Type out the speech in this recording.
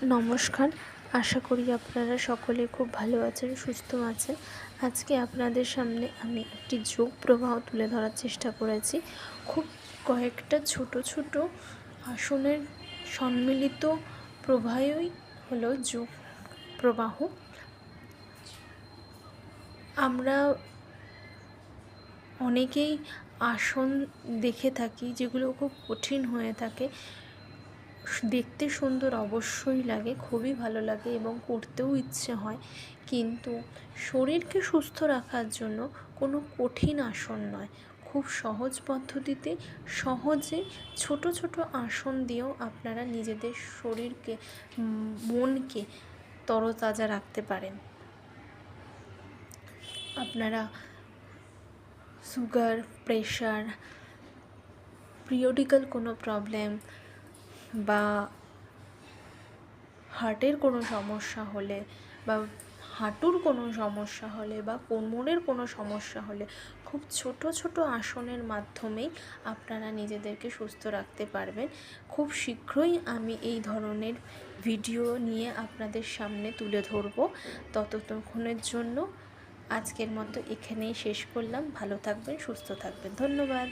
নমস্কার, আশা করি আপনারা সকলে খুব ভালো আছেন, সুস্থ আছেন। আজকে আপনাদের সামনে আমি একটি যোগ প্রবাহ তুলে ধরার চেষ্টা করেছি। খুব কয়েকটা ছোট ছোট আসনের সম্মিলিত প্রবাহই হলো যোগ প্রবাহ। আমরা অনেকেই আসন দেখে থাকি যেগুলো খুব কঠিন হয়ে থাকে। দেখতে সুন্দর অবশ্যই লাগে, খুবই ভালো লাগে এবং করতেও ইচ্ছে হয়, কিন্তু শরীরকে সুস্থ রাখার জন্য কোনো কঠিন আসন নয়, খুব সহজ পদ্ধতিতে সহজে ছোট ছোট আসন দিয়েও আপনারা নিজেদের শরীরকে মনকে তরতাজা রাখতে পারেন। আপনারা সুগার, প্রেশার, পিরিয়ডিক্যাল কোনো প্রবলেম বা হার্টের কোনো সমস্যা হলে বা হাঁটুর কোনো সমস্যা হলে বা কোমরের কোনো সমস্যা হলে খুব ছোট ছোট আসনের মাধ্যমেই আপনারা নিজেদেরকে সুস্থ রাখতে পারবেন। খুব শীঘ্রই আমি এই ধরনের ভিডিও নিয়ে আপনাদের সামনে তুলে ধরব। ততক্ষণের জন্য আজকের মতো এখানেই শেষ করলাম। ভালো থাকবেন, সুস্থ থাকবেন। ধন্যবাদ।